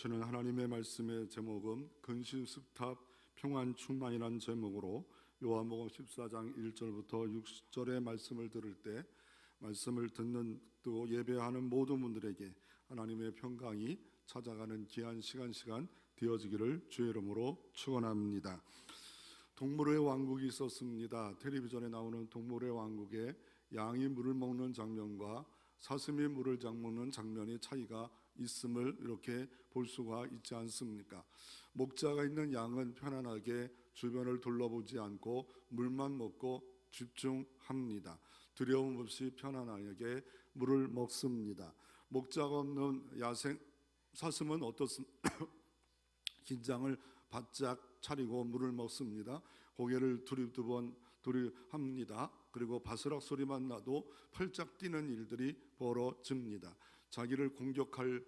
주시는 하나님의 말씀의 제목은 근신습탑 평안충만이라는 제목으로 요한복음 14장 1절부터 6절의 말씀을 들을 때 말씀을 듣는 또 예배하는 모든 분들에게 하나님의 평강이 찾아가는 귀한 시간 되어지기를 주의 이름으로 축원합니다. 동물의 왕국이 있었습니다. 텔레비전에 나오는 동물의 왕국에 양이 물을 먹는 장면과 사슴이 물을 먹는 장면의 차이가 있음을 이렇게 볼 수가 있지 않습니까? 목자가 있는 양은 편안하게 주변을 둘러보지 않고 물만 먹고 집중합니다. 두려움 없이 편안하게 물을 먹습니다. 목자가 없는 야생 사슴은 어떻습니까? 긴장을 바짝 차리고 물을 먹습니다. 고개를 두리두 번 합니다. 그리고 바스락 소리만 나도 펄쩍 뛰는 일들이 벌어집니다. 자기를 공격할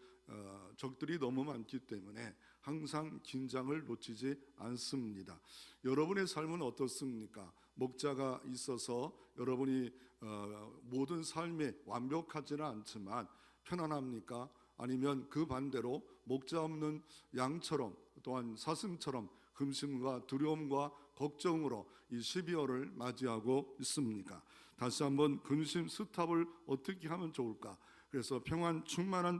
적들이 너무 많기 때문에 항상 긴장을 놓치지 않습니다. 여러분의 삶은 어떻습니까? 목자가 있어서 여러분이 모든 삶에 완벽하지는 않지만 편안합니까? 아니면 그 반대로 목자 없는 양처럼 또한 사슴처럼 근심과 두려움과 걱정으로 이 12월을 맞이하고 있습니까? 다시 한번 근심 스탑을 어떻게 하면 좋을까? 그래서 평안 충만한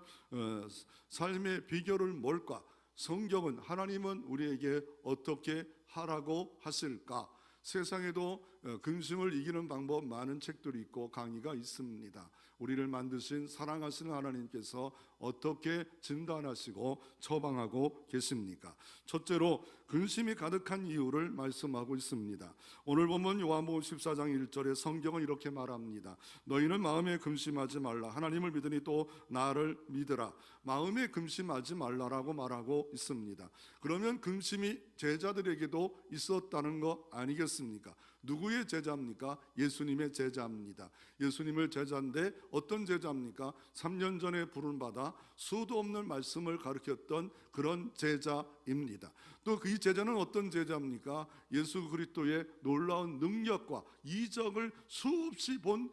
삶의 비결을 뭘까? 성경은 하나님은 우리에게 어떻게 하라고 하실까? 세상에도 근심을 이기는 방법 많은 책들이 있고 강의가 있습니다. 우리를 만드신 사랑하시는 하나님께서 어떻게 진단하시고 처방하고 계십니까? 첫째로 근심이 가득한 이유를 말씀하고 있습니다. 오늘 보면 요한복음 14장 1절에 성경은 이렇게 말합니다. 너희는 마음에 근심하지 말라. 하나님을 믿으니 또 나를 믿으라. 마음에 근심하지 말라라고 말하고 있습니다. 그러면 근심이 제자들에게도 있었다는 거 아니겠습니까? 누구의 제자입니까? 예수님의 제자입니다. 예수님을 제자인데 어떤 제자입니까? 3년 전에 부름받아 수도 없는 말씀을 가르쳤던 그런 제자입니다. 또 그 제자는 어떤 제자입니까? 예수 그리스도의 놀라운 능력과 이적을 수없이 본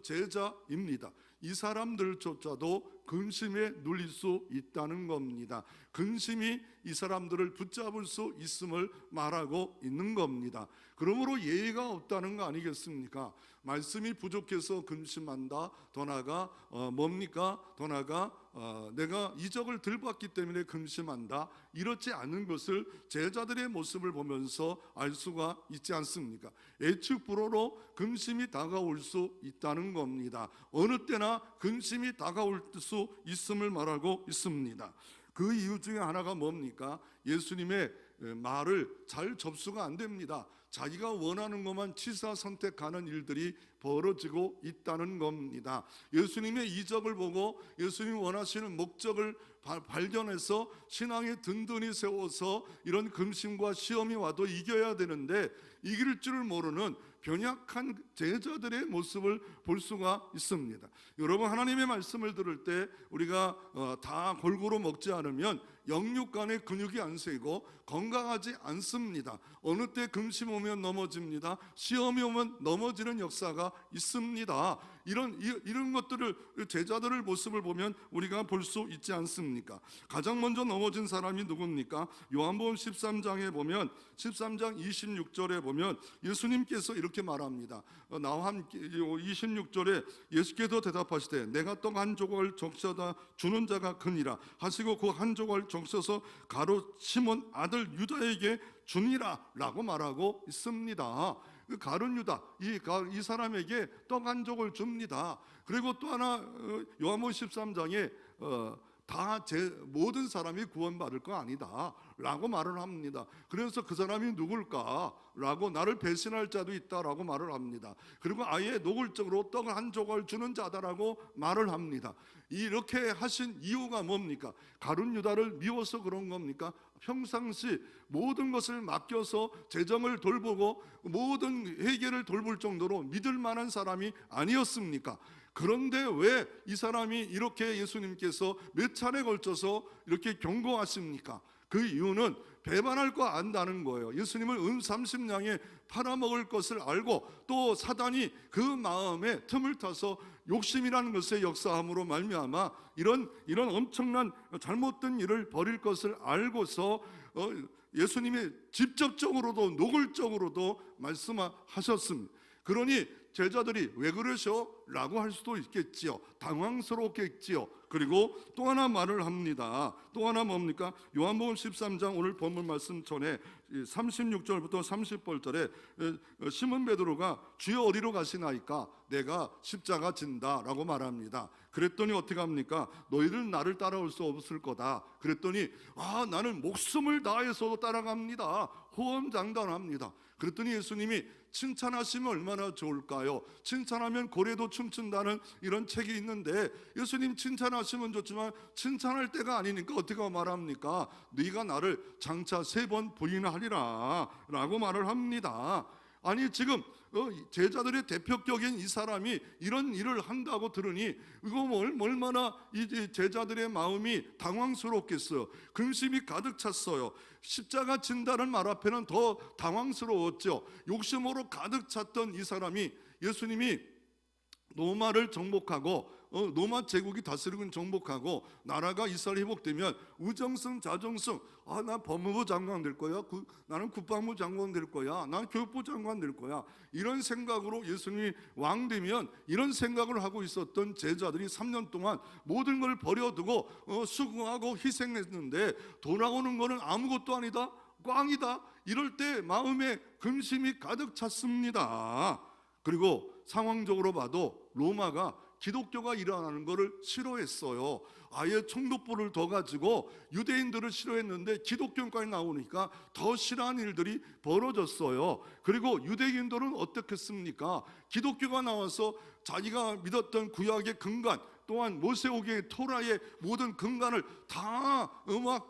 제자입니다. 이 사람들조차도 근심에 눌릴 수 있다는 겁니다. 근심이 이 사람들을 붙잡을 수 있음을 말하고 있는 겁니다. 그러므로 예의가 없다는 거 아니겠습니까? 말씀이 부족해서 근심한다. 더 나아가 뭡니까? 더 나아가 내가 이적을 들봤기 때문에 근심한다. 이렇지 않은 것을 제자들의 모습을 보면서 알 수가 있지 않습니까? 예측 불허로 근심이 다가올 수 있다는 겁니다. 어느 때나 근심이 다가올 수 있음을 말하고 있습니다. 그 이유 중에 하나가 뭡니까? 예수님의 말을 잘 접수가 안 됩니다. 자기가 원하는 것만 취사 선택하는 일들이 벌어지고 있다는 겁니다. 예수님의 이적을 보고 예수님이 원하시는 목적을 발견해서 신앙에 든든히 세워서 이런 근심과 시험이 와도 이겨야 되는데 이길 줄을 모르는 변약한 제자들의 모습을 볼 수가 있습니다. 여러분, 하나님의 말씀을 들을 때 우리가 다 골고루 먹지 않으면 영육간의 근육이 안 세고 건강하지 않습니다. 어느 때 근심 오면 넘어집니다. 시험이 오면 넘어지는 역사가 있습니다. 이런 것들을 제자들의 모습을 보면 우리가 볼 수 있지 않습니까? 가장 먼저 넘어진 사람이 누굽니까? 요한복음 13장에 보면 13장 26절에 보면 예수님께서 이렇게 말합니다. 나와 함께 26절에 예수께서 대답하시되 내가 떡 한 조각을 적셔다 주는 자가 그니라 하시고 그 한 조각을 적셔서 가룟 시몬 아들 유다에게 주니라 라고 말하고 있습니다. 가룟 유다 이 사람에게 떡 한 조각을 줍니다. 그리고 또 하나 요한복음 13장에 모든 사람이 구원받을 거 아니다 라고 말을 합니다. 그래서 그 사람이 누굴까? 라고 나를 배신할 자도 있다라고 말을 합니다. 그리고 아예 노골적으로 떡 한 조각을 주는 자다라고 말을 합니다. 이렇게 하신 이유가 뭡니까? 가룟 유다를 미워서 그런 겁니까? 평상시 모든 것을 맡겨서 재정을 돌보고 모든 회개를 돌볼 정도로 믿을 만한 사람이 아니었습니까? 그런데 왜 이 사람이 이렇게 예수님께서 몇 차례 걸쳐서 이렇게 경고하십니까? 그 이유는 배반할 거 안다는 거예요. 예수님을 30냥에 팔아먹을 것을 알고 또 사단이 그 마음에 틈을 타서 욕심이라는 것의 역사함으로 말미암아 이런 엄청난 잘못된 일을 벌일 것을 알고서 예수님이 직접적으로도 노골적으로도 말씀하셨습니다. 그러니 제자들이 왜 그러셔? 라고 할 수도 있겠지요. 당황스럽겠지요. 그리고 또 하나 말을 합니다. 또 하나 뭡니까? 요한복음 13장 오늘 본문 말씀 전에 36절부터 30절에 시몬 베드로가 주여 어디로 가시나이까? 내가 십자가 진다 라고 말합니다. 그랬더니 어떻게 합니까? 너희들 나를 따라올 수 없을 거다. 그랬더니 나는 목숨을 다해서도 따라갑니다. 호언장담합니다. 그랬더니 예수님이 칭찬하시면 얼마나 좋을까요? 칭찬하면 고래도 춤춘다는 이런 책이 있는데 예수님 칭찬하시면 좋지만 칭찬할 때가 아니니까 어떻게 말합니까? 네가 나를 장차 3번 부인하리라 라고 말을 합니다. 아니 지금 제자들의 대표격인 이 사람이 이런 일을 한다고 들으니 이거 얼마나 이 제자들의 마음이 당황스럽겠어요. 근심이 가득 찼어요. 십자가 진다는 말 앞에는 더 당황스러웠죠. 욕심으로 가득 찼던 이 사람이 예수님이 로마를 정복하고 로마 제국이 다스리고 정복하고 나라가 이스라엘 회복되면 우정승 자정승 난 법무부 장관 될 거야, 나는 국방부 장관 될 거야, 나는 교육부 장관 될 거야, 이런 생각으로 예수님이 왕 되면 이런 생각을 하고 있었던 제자들이 3년 동안 모든 걸 버려두고 수고하고 희생했는데 돌아오는 거는 아무것도 아니다, 꽝이다. 이럴 때 마음에 근심이 가득 찼습니다. 그리고 상황적으로 봐도 로마가 기독교가 일어나는 것을 싫어했어요. 아예 총독부를 더 가지고 유대인들을 싫어했는데 기독교까지 나오니까 더 싫어하는 일들이 벌어졌어요. 그리고 유대인들은 어떻겠습니까? 기독교가 나와서 자기가 믿었던 구약의 근간 또한 모세오경의 토라의 모든 근간을 다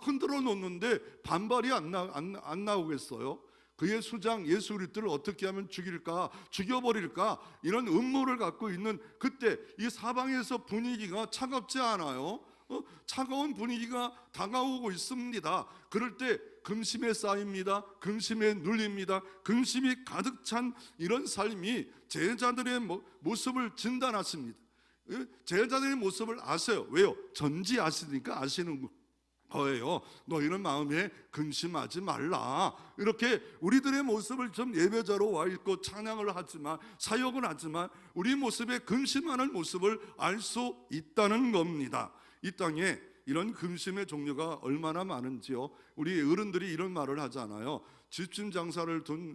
흔들어 놓는데 반발이 안 나오겠어요? 그의 수장 예수 그리스도를 어떻게 하면 죽일까, 죽여버릴까, 이런 음모를 갖고 있는 그때 이 사방에서 분위기가 차갑지 않아요? 차가운 분위기가 다가오고 있습니다. 그럴 때 근심에 쌓입니다. 근심에 눌립니다. 근심이 가득 찬 이런 삶이 제자들의 모습을 진단하십니다. 제자들의 모습을 아세요. 왜요? 전지아시니까 아시는 거예요. 너희는 마음에 근심하지 말라. 이렇게 우리들의 모습을 좀 예배자로 와 있고 찬양을 하지만 사역을 하지만 우리 모습에 근심하는 모습을 알 수 있다는 겁니다. 이 땅에 이런 근심의 종류가 얼마나 많은지요. 우리 어른들이 이런 말을 하잖아요. 집신 장사를 둔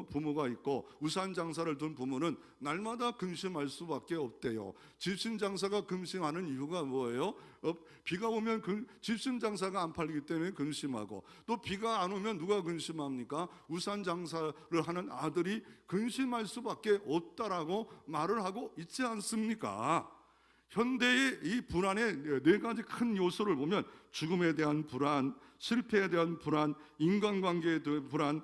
부모가 있고 우산 장사를 둔 부모는 날마다 근심할 수밖에 없대요. 집신 장사가 근심하는 이유가 뭐예요? 비가 오면 집신 장사가 안 팔리기 때문에 근심하고, 또 비가 안 오면 누가 근심합니까? 우산 장사를 하는 아들이 근심할 수밖에 없다라고 말을 하고 있지 않습니까? 현대의 이 불안의 4가지 큰 요소를 보면 죽음에 대한 불안, 실패에 대한 불안, 인간관계에 대한 불안,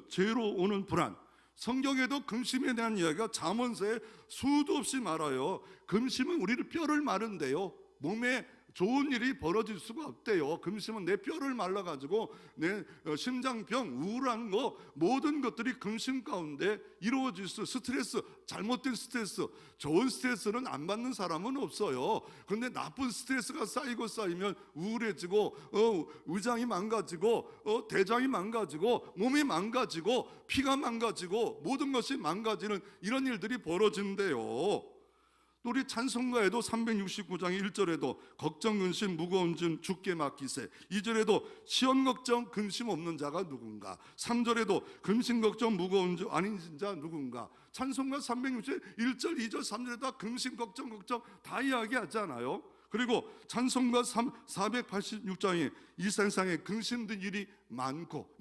죄로 오는 불안. 성경에도 근심에 대한 이야기가 잠언서에 수도 없이 말아요. 근심은 우리를 뼈를 마른대요. 몸에 좋은 일이 벌어질 수가 없대요. 근심은 내 뼈를 말라가지고 내 심장병, 우울한 거 모든 것들이 근심 가운데 이루어질 수. 스트레스, 잘못된 스트레스, 좋은 스트레스는 안 받는 사람은 없어요. 그런데 나쁜 스트레스가 쌓이면 우울해지고 위장이 망가지고 대장이 망가지고 몸이 망가지고 피가 망가지고 모든 것이 망가지는 이런 일들이 벌어진대요. 우리 찬송가에도 369장 1절에도 걱정 근심 무거운 짐 주께 맡기세, 2절에도 시험 걱정 근심 없는 자가 누군가, 3절에도 근심 걱정 무거운 자 아닌 자 누군가. 찬송가 361절 2절 3절에 다 근심 걱정 다 이야기하잖아요. 그리고 찬송가 486장에 이 세상에 근심된 일이 많고,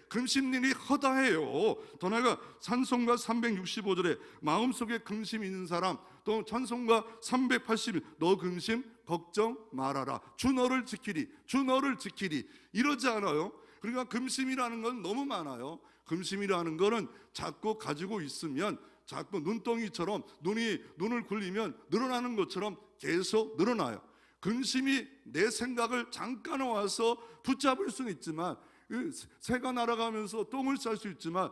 근심일이 허다해요. 더 나아가 찬송가 365절에 마음속에 근심이 있는 사람, 또 찬송가 380일 너 근심 걱정 말아라, 주 너를 지키리, 주 너를 지키리, 이러지 않아요? 그러니까 근심이라는 건 너무 많아요. 근심이라는 거는 자꾸 가지고 있으면 자꾸 눈덩이처럼 눈을 굴리면 늘어나는 것처럼 계속 늘어나요. 근심이 내 생각을 잠깐 와서 붙잡을 수는 있지만, 새가 날아가면서 똥을 쌀 수 있지만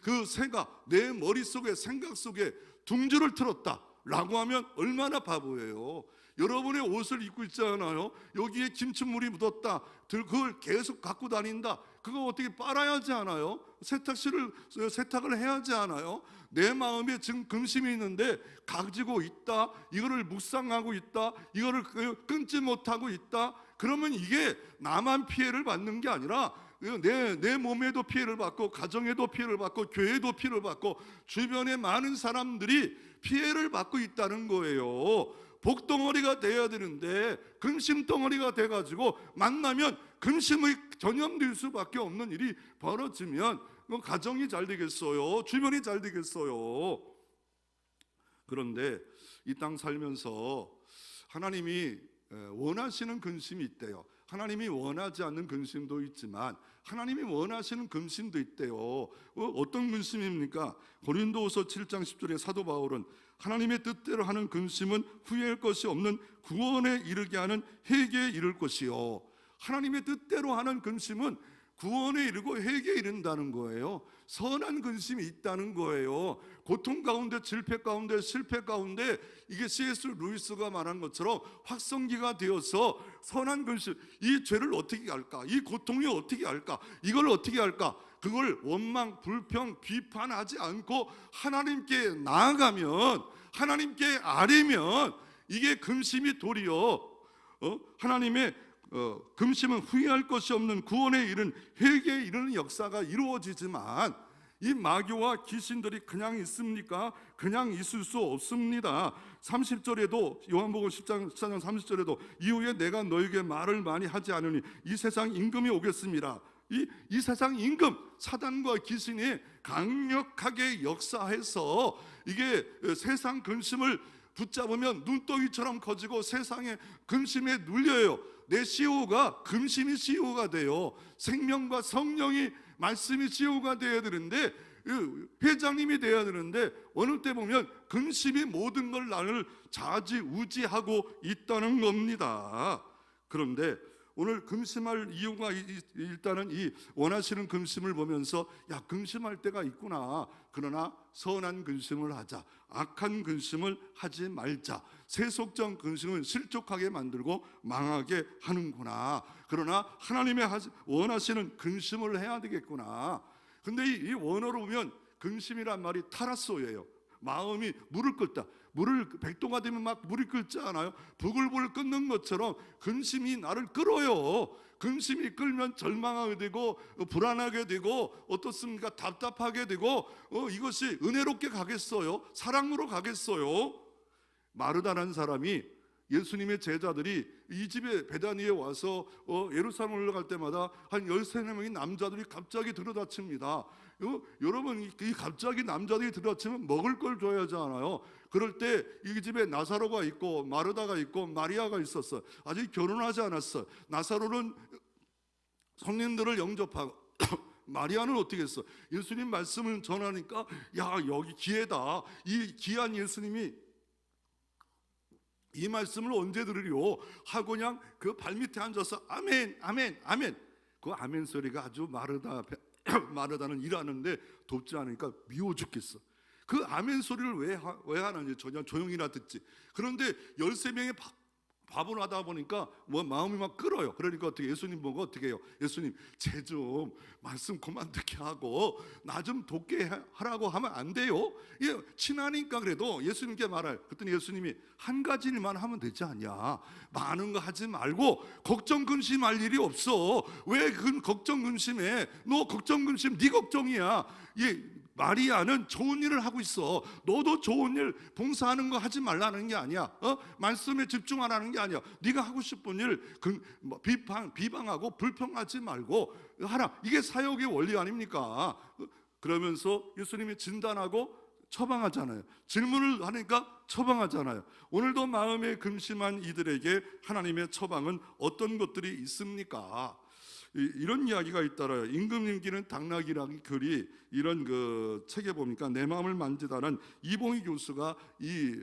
그 새가 내 머릿속에 생각 속에 둥지를 틀었다, 라고 하면 얼마나 바보예요. 여러분의 옷을 입고 있잖아요. 여기에 김치물이 묻었다. 그걸 계속 갖고 다닌다. 그거 어떻게 빨아야 하지 않아요? 세탁을 해야 하지 않아요? 내 마음에 지금 금심이 있는데 가지고 있다. 이거를 묵상하고 있다. 이거를 끊지 못하고 있다. 그러면 이게 나만 피해를 받는 게 아니라 내 몸에도 피해를 받고, 가정에도 피해를 받고, 교회도 피해를 받고, 주변의 많은 사람들이 피해를 받고 있다는 거예요. 복덩어리가 돼야 되는데 금심덩어리가 돼가지고 만나면 금심의 전염될 수밖에 없는 일이 벌어지면 가정이 잘 되겠어요? 주변이 잘 되겠어요? 그런데 이 땅 살면서 하나님이 원하시는 근심이 있대요. 하나님이 원하지 않는 근심도 있지만 하나님이 원하시는 근심도 있대요. 어떤 근심입니까? 고린도후서 7장 10절에 사도 바울은 하나님의 뜻대로 하는 근심은 후회할 것이 없는 구원에 이르게 하는 회개에 이를 것이요. 하나님의 뜻대로 하는 근심은 구원에 이르고 회개에 이른다는 거예요. 선한 근심이 있다는 거예요. 고통 가운데, 질패 가운데, 실패 가운데 이게 C.S. 루이스가 말한 것처럼 확성기가 되어서 선한 근심, 이 죄를 어떻게 할까? 이 고통이 어떻게 할까? 이걸 어떻게 할까? 그걸 원망, 불평, 비판하지 않고 하나님께 나아가면, 하나님께 아뢰면 이게 근심이 도리어 하나님의 금심은 후회할 것이 없는 구원에 이른 회개에 이르는 역사가 이루어지지만 이 마귀와 귀신들이 그냥 있습니까? 그냥 있을 수 없습니다. 30절에도 요한복음 14장 30절에도 이후에 내가 너에게 말을 많이 하지 않으니 이 세상 임금이 오겠습니다. 이 세상 임금, 사단과 귀신이 강력하게 역사해서 이게 세상 근심을 붙잡으면 눈덩이처럼 커지고 세상의 근심에 눌려요. 내 CEO가 금심이 CEO가 돼요. 생명과 성령이 말씀이 CEO가 돼야 되는데, 회장님이 돼야 되는데 어느 때 보면 금심이 모든 걸 나를 좌지우지하고 있다는 겁니다. 그런데 오늘 금심할 이유가 일단은 이 원하시는 금심을 보면서 야, 금심할 때가 있구나. 그러나 선한 근심을 하자. 악한 근심을 하지 말자. 세속적 근심은 실족하게 만들고 망하게 하는구나. 그러나 하나님의 원하시는 근심을 해야 되겠구나. 근데 이 원어로 보면 근심이란 말이 타라소예요. 마음이 물을 끓다. 물을 백도가 되면 막 물이 끓지 않아요? 부글부글 끓는 것처럼 근심이 나를 끓어요. 근심이 끓면 절망하게 되고 불안하게 되고 어떻습니까? 답답하게 되고 이것이 은혜롭게 가겠어요? 사랑으로 가겠어요? 마르다라는 사람이 예수님의 제자들이 이 집에 베다니에 와서 예루살렘 올라갈 때마다 한 13명의 남자들이 갑자기 들어닥칩니다. 여러분, 이 갑자기 남자들이 들어닥치면 먹을 걸 줘야 하지 않아요? 그럴 때 이 집에 나사로가 있고 마르다가 있고 마리아가 있었어. 아직 결혼하지 않았어. 나사로는 성령들을 영접하고 마리아는 어떻게 했어? 예수님 말씀을 전하니까 야, 여기 기회다. 이 귀한 예수님이 이 말씀을 언제 들으리오 하고 그냥 그 발밑에 앉아서 아멘 아멘 아멘. 그 아멘 소리가 아주 마르다는 일하는데 돕지 않으니까 미워 죽겠어. 그 아멘 소리를 왜 하는지 전혀 조용히나 듣지. 그런데 13명의 밥을 하다 보니까 마음이 막 끓어요. 그러니까 어떻게 예수님 보고 어떻게 해요? 예수님, 쟤 좀 말씀 그만 듣게 하고 나 좀 돕게 하라고 하면 안 돼요? 예, 친하니까 그래도 예수님께 말할. 그랬더니 예수님이 한 가지 일만 하면 되지 않냐? 많은 거 하지 말고 걱정 근심할 일이 없어. 왜 그 걱정 근심해? 너 걱정 근심 네 걱정이야. 마리아는 좋은 일을 하고 있어. 너도 좋은 일, 봉사하는 거 하지 말라는 게 아니야. 말씀에 집중하라는 게 아니야. 네가 하고 싶은 일 비방하고 불평하지 말고 하라. 이게 사역의 원리 아닙니까? 그러면서 예수님이 진단하고 처방하잖아요. 질문을 하니까 처방하잖아요. 오늘도 마음에 근심한 이들에게 하나님의 처방은 어떤 것들이 있습니까? 이런 이야기가 있더라요. 임금님기는 당나귀라는 글이 이런 그 책에 보니까 내 마음을 만지다는 이봉희 교수가 이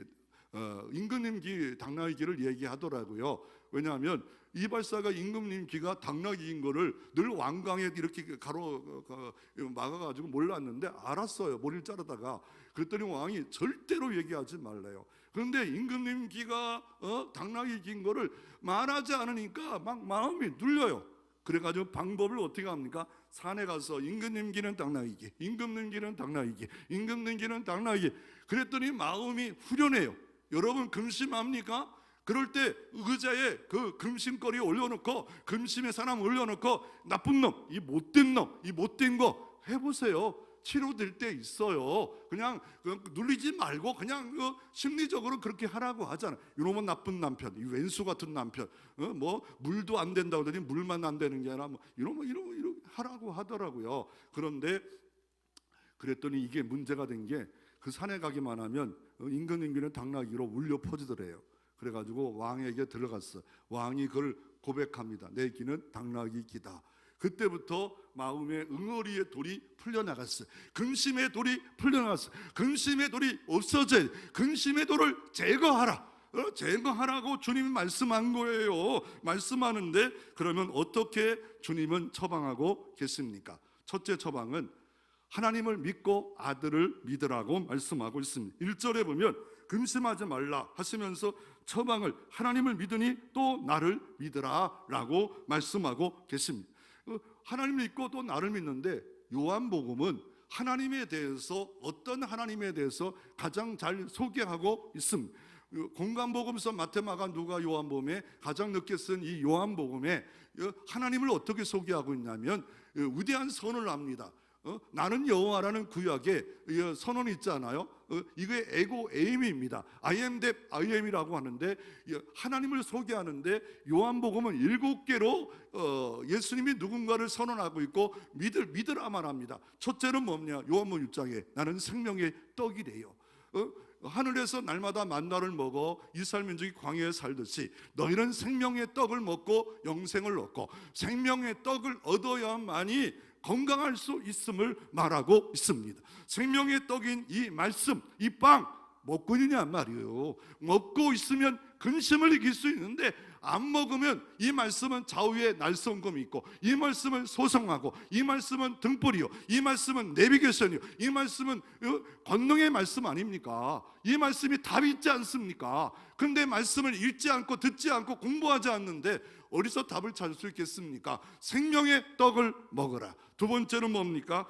임금님기 당나귀를 얘기하더라고요. 왜냐하면 이발사가 임금님기가 당나귀인 거를 늘 왕강에 이렇게 막아가지고 몰랐는데 알았어요. 머리를 자르다가. 그랬더니 왕이 절대로 얘기하지 말래요. 그런데 임금님 기가 당나귀 긴 거를 말하지 않으니까 막 마음이 눌려요. 그래가지고 방법을 어떻게 합니까? 산에 가서 임금님 기는 당나귀 기, 임금님 기는 당나귀 기, 임금님 기는 당나귀 기. 그랬더니 마음이 후련해요. 여러분 금심합니까? 그럴 때 의자에 그 금심거리 올려놓고, 금심의 사람 올려놓고, 나쁜 놈, 이 못된 놈, 이 못된 거 해보세요. 치료될 때 있어요. 그냥 눌리지 말고 그냥 심리적으로 그렇게 하라고 하잖아요. 이놈은 나쁜 남편, 이 왼수 같은 남편, 뭐 물도 안 된다고 하더니 물만 안 되는 게 아니라 뭐 이런 하라고 하더라고요. 그런데 그랬더니 이게 문제가 된 게, 그 산에 가기만 하면 임금님기는 당나귀로 울려 퍼지더래요. 그래가지고 왕에게 들어갔어. 왕이 그걸 고백합니다. 내 기는 당나귀 기다. 그때부터 마음의 응어리의 돌이 풀려나갔어요. 근심의 돌이 풀려나갔어요. 근심의 돌이 없어져야 돼. 근심의 돌을 제거하라. 제거하라고 주님이 말씀한 거예요. 말씀하는데 그러면 어떻게 주님은 처방하고 계십니까? 첫째 처방은 하나님을 믿고 아들을 믿으라고 말씀하고 있습니다. 1절에 보면 근심하지 말라 하시면서 처방을, 하나님을 믿으니 또 나를 믿으라 라고 말씀하고 계십니다. 하나님을 믿고 또 나를 믿는데, 요한복음은 하나님에 대해서, 어떤 하나님에 대해서 가장 잘 소개하고 있습니다. 공간복음서 마태, 마가, 누가, 요한복음에 가장 늦게 쓴 이 요한복음에 하나님을 어떻게 소개하고 있냐면 위대한 선언을 합니다. 나는 여호와라는 구약에 선언이 있잖아요. 이게 에고 에임입니다. I am that I am이라고 하는데, 하나님을 소개하는데 요한복음은 7개로 예수님이 누군가를 선언하고 있고 믿으라 말합니다. 첫째는 뭐냐? 요한복음 6장에 나는 생명의 떡이래요. 하늘에서 날마다 만나를 먹어 이스라엘 민족이 광야에 살듯이 너희는 생명의 떡을 먹고 영생을 얻고, 생명의 떡을 얻어야만이 건강할 수 있음을 말하고 있습니다. 생명의 떡인 이 말씀, 이 빵 먹고 있느냐 말이에요. 먹고 있으면 근심을 이길 수 있는데, 안 먹으면 이 말씀은 좌우에 날성금이 있고, 이 말씀은 소성하고, 이 말씀은 등불이요, 이 말씀은 내비게이션이요, 이 말씀은 권능의 말씀 아닙니까? 이 말씀이 답이 있지 않습니까? 그런데 말씀을 읽지 않고 듣지 않고 공부하지 않는데 어디서 답을 찾을 수 있겠습니까? 생명의 떡을 먹어라. 두 번째는 뭡니까?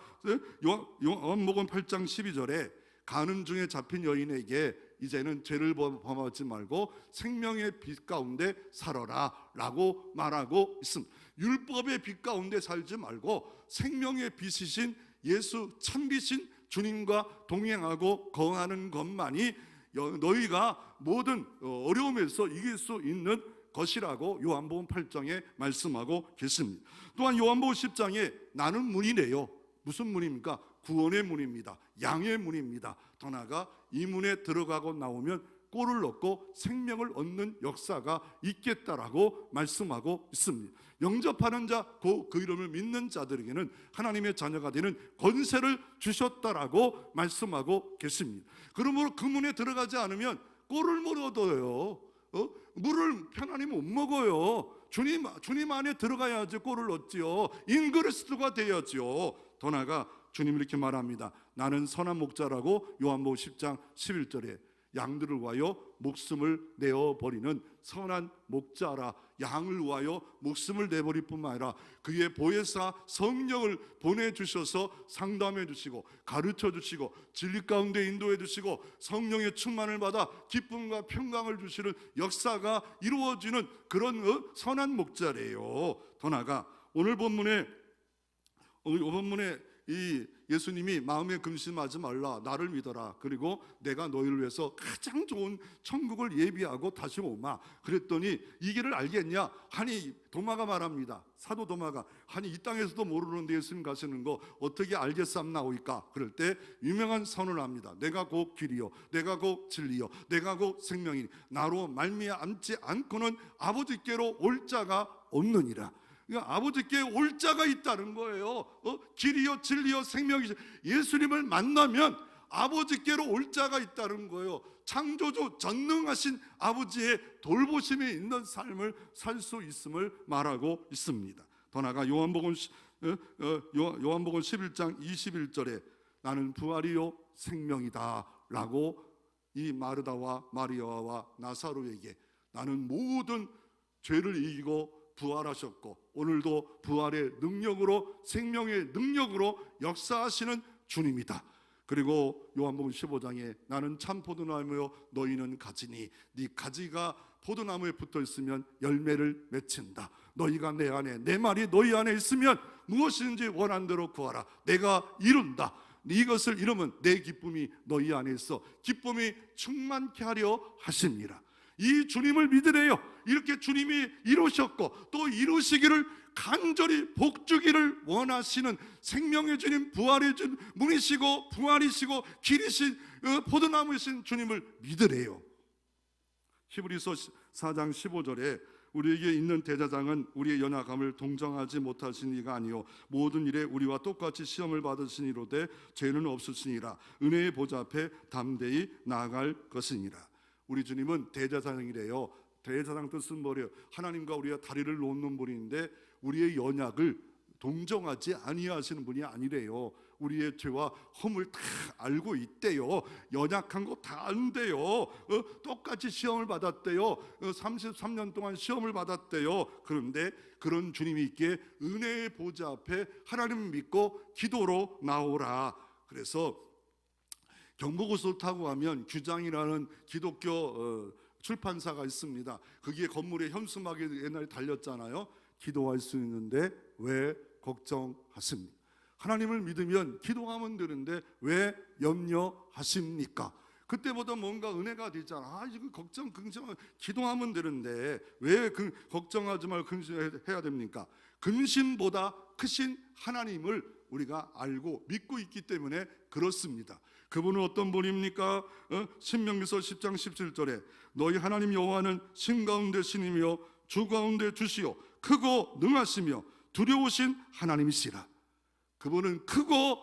요한복음 8장 12절에 가는 중에 잡힌 여인에게 이제는 죄를 범하지 말고 생명의 빛 가운데 살아라 라고 말하고 있습니다. 율법의 빛 가운데 살지 말고 생명의 빛이신 예수 참빛인 주님과 동행하고 거하는 것만이 너희가 모든 어려움에서 이길 수 있는 것이라고 요한복음 8장에 말씀하고 계십니다. 또한 요한복음 10장에 나는 문이래요. 무슨 문입니까? 구원의 문입니다. 양의 문입니다. 더 나아가 이 문에 들어가고 나오면 꼴을 얻고 생명을 얻는 역사가 있겠다라고 말씀하고 있습니다. 영접하는 자, 그 이름을 믿는 자들에게는 하나님의 자녀가 되는 권세를 주셨다라고 말씀하고 계십니다. 그러므로 그 문에 들어가지 않으면 꼴을 못 얻어요. 물을 편안히 못 먹어요. 주님 안에 들어가야지 꼴을 얻지요. 인그리스도가 돼야지요. 더 나아가 주님이 이렇게 말합니다. 나는 선한 목자라고 요한복음 10장 11절에 양들을 위하여 목숨을 내어버리는 선한 목자라. 양을 위하여 목숨을 내버릴 뿐만 아니라 그의 보혜사 성령을 보내주셔서 상담해 주시고 가르쳐 주시고 진리 가운데 인도해 주시고 성령의 충만을 받아 기쁨과 평강을 주시는 역사가 이루어지는 그런 선한 목자래요. 더 나아가 오늘 본문에 이 예수님이 마음에 근심하지 말라, 나를 믿어라, 그리고 내가 너희를 위해서 가장 좋은 천국을 예비하고 다시 오마. 그랬더니 이 길을 알겠냐 하니 도마가 말합니다. 사도 도마가 아니 이 땅에서도 모르는데 예수님 가시는 거 어떻게 알겠삼나오이까? 그럴 때 유명한 선언을 합니다. 내가 곧 길이요, 내가 곧 진리요, 내가 곧 생명이니 나로 말미암지 않고는 아버지께로 올 자가 없느니라. 그러니까 아버지께 올 자가 있다는 거예요. 길이요 진리요 생명이죠. 예수님을 만나면 아버지께로 올 자가 있다는 거예요. 창조주 전능하신 아버지의 돌보심이 있는 삶을 살 수 있음을 말하고 있습니다. 더 나아가 요한복음 11장 21절에 나는 부활이요 생명이다 라고 이 마르다와 마리아와 나사로에게 나는 모든 죄를 이기고 부활하셨고 오늘도 부활의 능력으로 생명의 능력으로 역사하시는 주님이다. 그리고 요한복음 15장에 나는 참 포도나무요 너희는 가지니 네 가지가 포도나무에 붙어 있으면 열매를 맺힌다. 너희가 내 안에 내 말이 너희 안에 있으면 무엇이든지 원한 대로 구하라. 내가 이룬다. 이것을 이루면 내 기쁨이 너희 안에 있어 기쁨이 충만케 하려 하십니다. 이 주님을 믿으래요. 이렇게 주님이 이루셨고 또 이루시기를 간절히 복주기를 원하시는 생명의 주님, 부활의 주님, 문이시고 부활이시고 길이신 포도나무이신 주님을 믿으래요. 히브리서 4장 15절에 우리에게 있는 대제사장은 우리의 연약함을 동정하지 못하신 이가 아니요 모든 일에 우리와 똑같이 시험을 받으시니로되 죄는 없으시니라. 은혜의 보좌 앞에 담대히 나아갈 것이니라. 우리 주님은 대제사장이래요. 대제사장 뜻은 뭐래요? 하나님과 우리가 다리를 놓는 분인데 우리의 연약을 동정하지 아니하시는 분이 아니래요. 우리의 죄와 허물 다 알고 있대요. 연약한 거 다 안대요. 똑같이 시험을 받았대요. 33년 동안 시험을 받았대요. 그런데 그런 주님이 있기에 은혜의 보좌 앞에 하나님을 믿고 기도로 나오라. 그래서 경부고속도로 타고 가면 규장이라는 기독교 출판사가 있습니다. 거기에 건물에 현수막이 옛날에 달렸잖아요. 기도할 수 있는데 왜 걱정하십니까? 하나님을 믿으면 기도하면 되는데 왜 염려하십니까? 그때보다 뭔가 은혜가 되잖아. 이거 걱정, 근심, 기도하면 되는데 왜 걱정하지 말고 근심해야 됩니까? 근심보다 크신 하나님을 우리가 알고 믿고 있기 때문에 그렇습니다. 그분은 어떤 분입니까? 신명기서 10장 17절에 너희 하나님 여호와는 신 가운데 신이며 주 가운데 주시요 크고 능하시며 두려우신 하나님이시라. 그분은 크고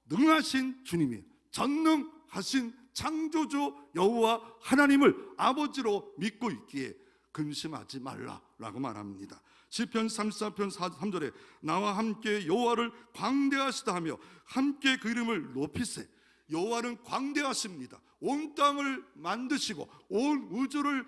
능하신 주님이에요. 전능하신 창조주 여호와 하나님을 아버지로 믿고 있기에 근심하지 말라라고 말합니다. 시편 34편 3절에 나와 함께 여호와를 광대하시다 하며 함께 그 이름을 높이세. 여호와는 광대하십니다. 온 땅을 만드시고 온 우주를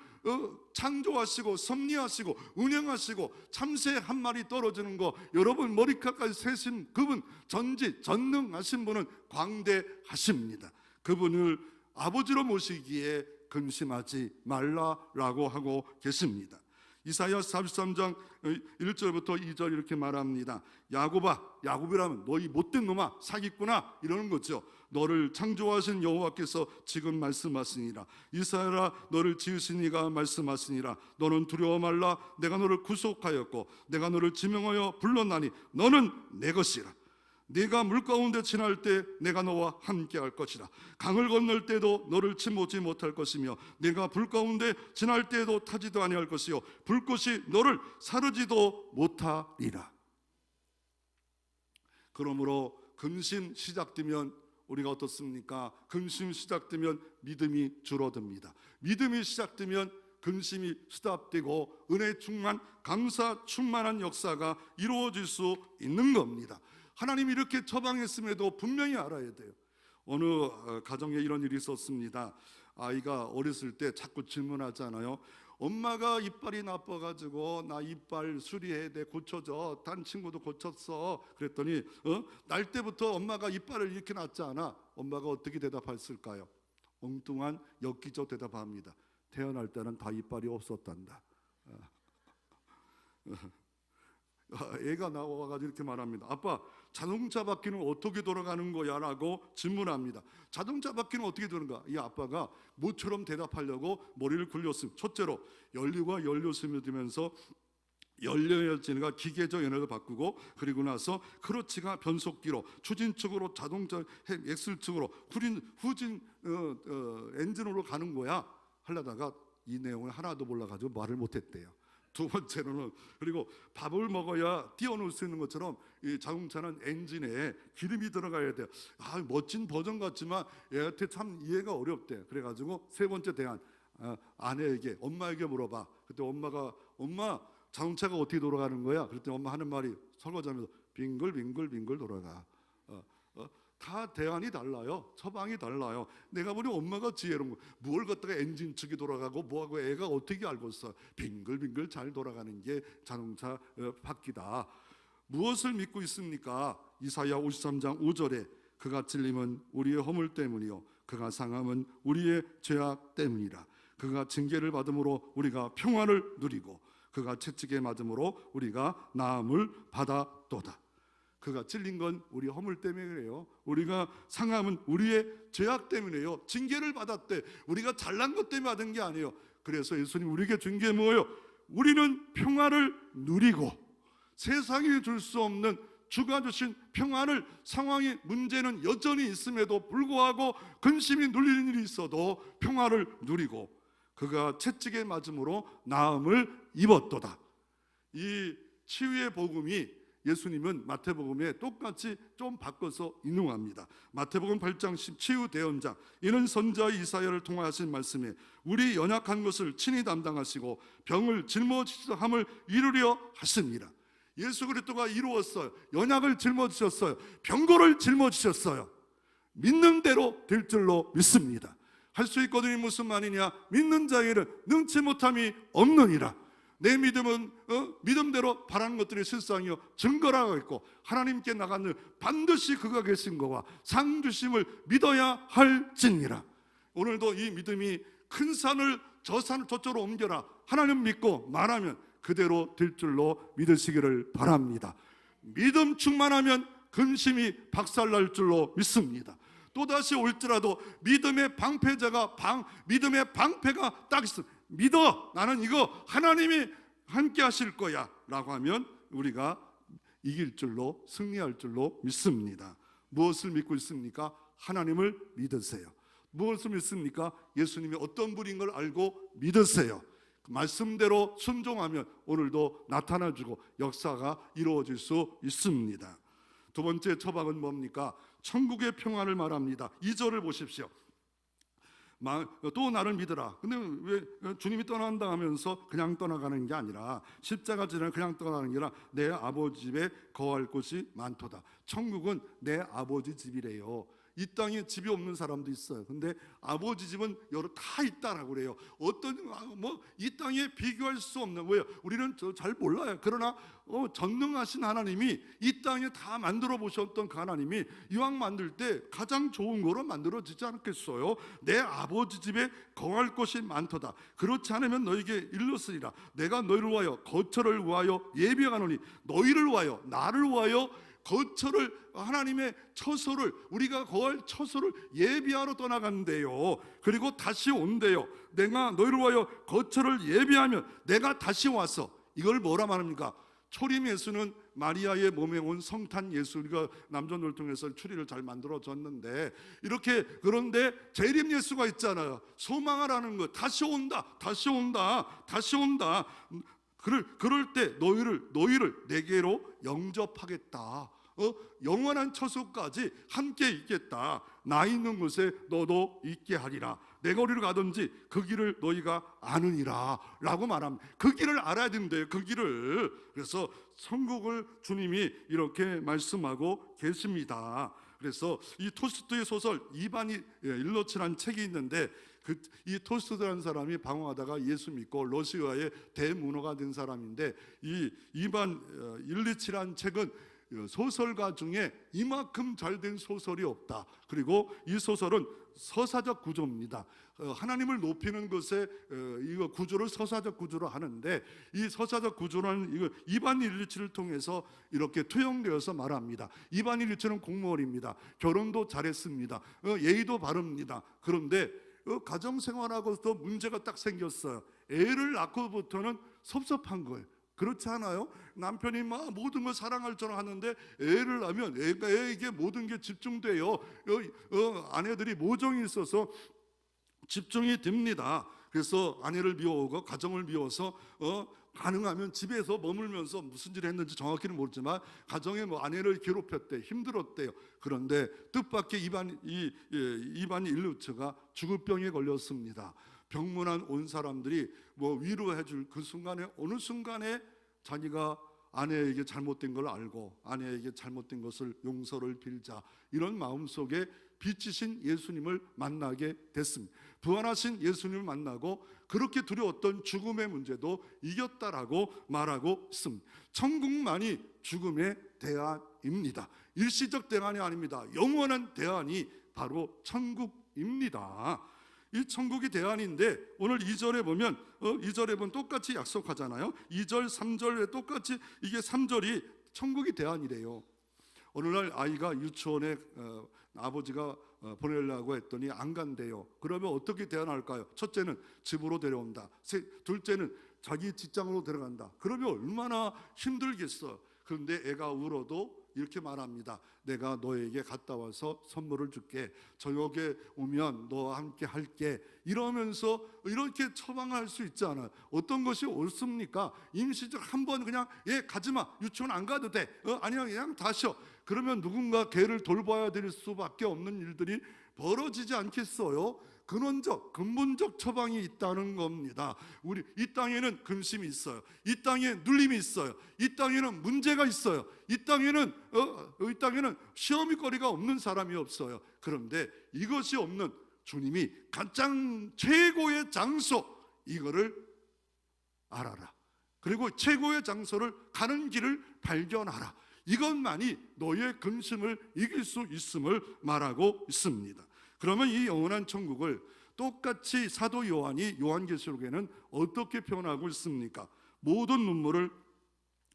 창조하시고 섭리하시고 운영하시고 참새 한 마리 떨어지는 거 여러분 머리카락까지 세신 그분 전능하신 분은 광대하십니다. 그분을 아버지로 모시기에 근심하지 말라라고 하고 계십니다. 이사야 43장 1절부터 2절 이렇게 말합니다. 야곱아, 야곱이라면 너희 못된 놈아 사기꾼아 이러는 거죠. 너를 창조하신 여호와께서 지금 말씀하시니라. 이스라엘아 너를 지으신 이가 말씀하시니라. 너는 두려워 말라. 내가 너를 구속하였고 내가 너를 지명하여 불렀나니 너는 내 것이라. 네가 물 가운데 지날 때 내가 너와 함께 할 것이라. 강을 건널 때도 너를 침몰지 못할 것이며 네가 불 가운데 지날 때도 타지도 아니할 것이요 불꽃이 너를 사르지도 못하리라. 그러므로 근심 시작되면 우리가 어떻습니까? 근심 시작되면 믿음이 줄어듭니다. 믿음이 시작되면 근심이 스탑되고 은혜 충만 감사 충만한 역사가 이루어질 수 있는 겁니다. 하나님이 이렇게 처방했음에도 분명히 알아야 돼요. 어느 가정에 이런 일이 있었습니다. 아이가 어렸을 때 자꾸 질문하잖아요. 엄마가 이빨이 나빠가지고 나 이빨 수리해야 돼, 고쳐줘. 단 친구도 고쳤어. 그랬더니 날 때부터 엄마가 이빨을 이렇게 났지 않아. 엄마가 어떻게 대답했을까요? 엉뚱한 엽기적 대답합니다. 태어날 때는 다 이빨이 없었단다. 애가 나와가지고 이렇게 말합니다. 아빠, 자동차 바퀴는 어떻게 돌아가는 거야? 라고 질문합니다. 자동차 바퀴는 어떻게 도는가? 이 아빠가 모처럼 대답하려고 머리를 굴렸습니다. 첫째로 연료가 연료 스며들면서 연료열진가 기계적 에너지를 바꾸고 그리고 나서 크러치가 변속기로 추진축으로 자동차 X축으로 후진 엔진으로 가는 거야 하려다가 이 내용을 하나도 몰라가지고 말을 못했대요. 두 번째로는 그리고 밥을 먹어야 띄워놓을 수 있는 것처럼 이 자동차는 엔진에 기름이 들어가야 돼요. 멋진 버전 같지만 얘한테 참 이해가 어렵대. 그래가지고 세 번째 대안, 아내에게 엄마에게 물어봐. 그때 엄마 자동차가 어떻게 돌아가는 거야? 그랬더니 엄마 하는 말이 설거지하면서 빙글빙글 돌아가. 다 대안이 달라요. 처방이 달라요. 내가 보니 엄마가 지혜로운 거, 뭘 갖다가 엔진축이 돌아가고 뭐하고 애가 어떻게 알겠어. 빙글빙글 잘 돌아가는 게 자동차 바퀴다. 무엇을 믿고 있습니까? 이사야 53장 5절에 그가 찔림은 우리의 허물 때문이요 그가 상함은 우리의 죄악 때문이라. 그가 징계를 받음으로 우리가 평화를 누리고 그가 채찍에 맞음으로 우리가 나음을 받았도다. 그가 찔린 건 우리 허물 때문에 그래요. 우리가 상함은 우리의 죄악 때문에요. 징계를 받았대. 우리가 잘난 것 때문에 받은 게 아니에요. 그래서 예수님 우리에게 준 게 뭐예요? 우리는 평화를 누리고 세상이 줄 수 없는 주가 주신 평화를, 상황이 문제는 여전히 있음에도 불구하고 근심이 눌리는 일이 있어도 평화를 누리고 그가 채찍에 맞음으로 나음을 입었도다. 이 치유의 복음이 예수님은 마태복음에 똑같이 좀 바꿔서 인용합니다. 마태복음 8장 10 치유 대언자, 이는 선지자 이사야를 통하신 말씀에 우리 연약한 것을 친히 담당하시고 병을 짊어지함을 이루려 하십니다. 예수 그리스도가 이루었어요. 연약을 짊어지셨어요. 병고를 짊어지셨어요. 믿는 대로 될 줄로 믿습니다. 할 수 있거든요. 무슨 말이냐? 믿는 자에게는 능치 못함이 없느니라. 내 믿음은 믿음대로 바라는 것들이 실상이요 증거라고 있고 하나님께 나가는 반드시 그가 계신 거와 상 주심을 믿어야 할지니라. 오늘도 이 믿음이 큰 산을 저 산을 저쪽으로 옮겨라. 하나님 믿고 말하면 그대로 될 줄로 믿으시기를 바랍니다. 믿음 충만하면 근심이 박살날 줄로 믿습니다. 또다시 올지라도 믿음의 방패자가 믿음의 방패가 딱 있습니다. 믿어, 나는 이거 하나님이 함께 하실 거야 라고 하면 우리가 이길 줄로, 승리할 줄로 믿습니다. 무엇을 믿고 있습니까? 하나님을 믿으세요. 무엇을 믿습니까? 예수님이 어떤 분인 걸 알고 믿으세요. 그 말씀대로 순종하면 오늘도 나타나주고 역사가 이루어질 수 있습니다. 두 번째 처방은 뭡니까? 천국의 평화를 말합니다. 2절을 보십시오. 또 나를 믿으라. 근데 왜 주님이 떠난다 하면서 그냥 떠나가는 게 아니라 십자가 지나 그냥 떠나는 게 아니라 내 아버지 집에 거할 곳이 많도다. 천국은 내 아버지 집이래요. 이 땅에 집이 없는 사람도 있어요. 근데 아버지 집은 여러 다 있다라고 그래요. 어떤 이 땅에 비교할 수 없는, 왜요? 우리는 잘 몰라요. 그러나 전능하신 하나님이 이 땅에 다 만들어 보셨던 그 하나님이 이왕 만들 때 가장 좋은 거로 만들어지지 않겠어요? 내 아버지 집에 거할 곳이 많도다. 그렇지 않으면 너에게 일렀으리라. 내가 너희를 위하여 거처를 위하여 예비하노니 너희를 위하여, 나를 위하여 거처를, 하나님의 처소를, 우리가 거할 처소를 예비하러 떠나간대요. 그리고 다시 온대요. 내가 너희를 위하여 거처를 예비하면 내가 다시 와서, 이걸 뭐라 말합니까? 초림 예수는 마리아의 몸에 온 성탄 예수, 우리가 남전을 통해서 추리를 잘 만들어졌는데, 이렇게, 그런데 재림 예수가 있잖아요. 소망하라는 것, 다시 온다, 다시 온다, 다시 온다. 그럴 때 너희를 내게로 영접하겠다. 영원한 처소까지 함께 있겠다. 나 있는 곳에 너도 있게 하리라. 내 거리로 가든지 그 길을 너희가 아느니라 라고 말합니다. 그 길을 알아야 된대요. 그 길을. 그래서 천국을 주님이 이렇게 말씀하고 계십니다. 그래서 이 토스토의 소설 이반이 일러치라는 책이 있는데, 이 토스토라는 사람이 방황하다가 예수 믿고 러시아의 대문호가 된 사람인데, 이 이반 일리치라는 책은 소설가 중에 이만큼 잘된 소설이 없다. 그리고 이 소설은 서사적 구조입니다. 하나님을 높이는 것에 이거 구조를 서사적 구조로 하는데, 이 서사적 구조는 이거 이반 일리치를 통해서 이렇게 투영되어서 말합니다. 이반 일리치는 공무원입니다. 결혼도 잘했습니다. 예의도 바릅니다. 그런데 가정생활하고도 문제가 딱 생겼어요. 애를 낳고부터는 섭섭한 거예요. 그렇지 않아요? 남편이 막 모든 걸 사랑할 줄 아는데 애를 낳으면 애에게 모든 게 집중돼요. 아내들이 모정이 있어서 집중이 됩니다. 그래서 아내를 미워하고 가정을 미워서 가능하면 집에서 머물면서 무슨 일을 했는지 정확히는 모르지만 가정에 아내를 괴롭혔대, 힘들었대요. 그런데 뜻밖의 이반 일루츠가 죽을 병에 걸렸습니다. 병문안 온 사람들이 위로해 줄 그 순간에, 어느 순간에 자기가 아내에게 잘못된 걸 알고 아내에게 잘못된 것을 용서를 빌자, 이런 마음속에 빛이신 예수님을 만나게 됐습니다. 부활하신 예수님을 만나고 그렇게 두려웠던 죽음의 문제도 이겼다라고 말하고 있습니다. 천국만이 죽음의 대안입니다. 일시적 대안이 아닙니다. 영원한 대안이 바로 천국입니다. 이 천국이 대안인데 오늘 2절에 보면 2절에 보면 똑같이 약속하잖아요. 2절 3절에 똑같이 이게 3절이 천국이 대안이래요. 어느 날 아이가 유치원에 아버지가 보내려고 했더니 안 간대요. 그러면 어떻게 대안할까요? 첫째는 집으로 데려온다. 둘째는 자기 직장으로 데려간다. 그러면 얼마나 힘들겠어. 그런데 애가 울어도 이렇게 말합니다. 내가 너에게 갔다 와서 선물을 줄게. 저녁에 오면 너와 함께 할게. 이러면서 이렇게 처방할 수 있지 않아요. 어떤 것이 옳습니까? 임시적 한번 그냥 가지마, 유치원 안 가도 돼. 아니야 그냥 다 쉬어. 그러면 누군가 걔를 돌봐야 될 수밖에 없는 일들이 벌어지지 않겠어요? 근본적 처방이 있다는 겁니다. 우리 이 땅에는 근심이 있어요. 이 땅에 눌림이 있어요. 이 땅에는 문제가 있어요. 이 땅에는 시험이 거리가 없는 사람이 없어요. 그런데 이것이 없는 주님이 가장 최고의 장소, 이거를 알아라. 그리고 최고의 장소를 가는 길을 발견하라. 이것만이 너의 근심을 이길 수 있음을 말하고 있습니다. 그러면 이 영원한 천국을 똑같이 사도 요한이 요한계시록에는 어떻게 표현하고 있습니까? 모든 눈물을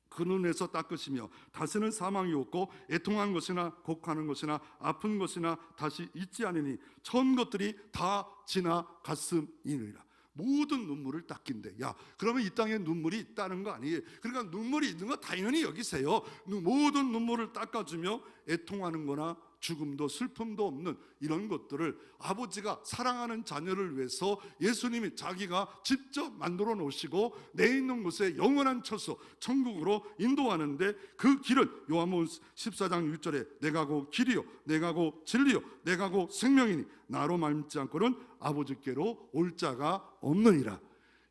그 눈에서 닦으시며 다시는 사망이 없고 애통한 것이나 곡하는 것이나 아픈 것이나 다시 있지 않으니 전 것들이 다 지나갔음이니라. 모든 눈물을 닦긴대. 그러면 이 땅에 눈물이 있다는 거 아니에요? 그러니까 눈물이 있는 거 당연히 여기세요. 모든 눈물을 닦아주며 애통하는 거나 죽음도 슬픔도 없는 이런 것들을 아버지가 사랑하는 자녀를 위해서 예수님이 자기가 직접 만들어 놓으시고 내 있는 곳에 영원한 처소 천국으로 인도하는데, 그 길은 요한복음 14장 6절에 내가 곧 길이요 내가 곧 진리요 내가 곧 생명이니 나로 말미암지 않고는 아버지께로 올 자가 없느니라.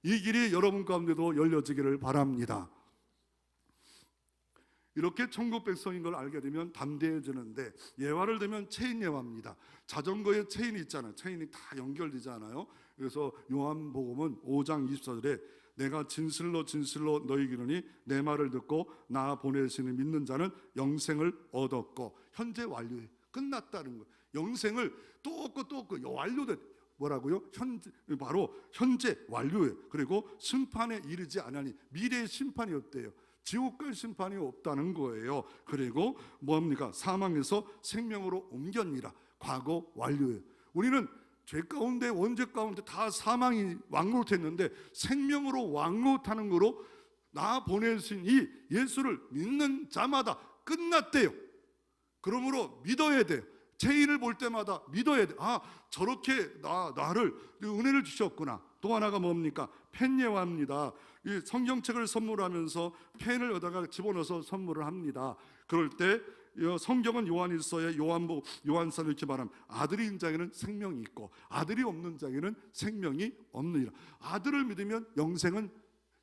이 길이 여러분 가운데도 열려지기를 바랍니다. 이렇게 천국 백성인 걸 알게 되면 담대해지는데, 예화를 들면 체인 예화입니다. 자전거에 체인이 있잖아요. 체인이 다 연결되잖아요. 그래서 요한복음은 5장 24절에 내가 진실로 진실로 너희에게 이르노니 내 말을 듣고 나 보내시는 믿는 자는 영생을 얻었고, 현재 완료해 끝났다는 거예요. 영생을 또 얻고 완료된, 뭐라고요? 바로 현재 완료해. 그리고 심판에 이르지 않으니 미래의 심판이 없대요. 지옥 갈 심판이 없다는 거예요. 그리고 뭡니까? 사망에서 생명으로 옮겼니라. 과거 완료예요. 우리는 죄 가운데 원죄 가운데 다 사망이 왕노릇했는데 생명으로 왕노릇하는 거로 나 보내신 이 예수를 믿는 자마다 끝났대요. 그러므로 믿어야 돼요. 체인을 볼 때마다 믿어야 돼. 저렇게 나를 은혜를 주셨구나. 또 하나가 뭡니까? 펜 예화입니다. 이 성경책을 선물하면서 펜을 여기다가 집어넣어서 선물을 합니다. 그럴 때 성경은 요한일서에 요한서는 이렇게 말합니다. 아들이 있는 자에게는 생명이 있고 아들이 없는 자에게는 생명이 없느니라. 아들을 믿으면 영생은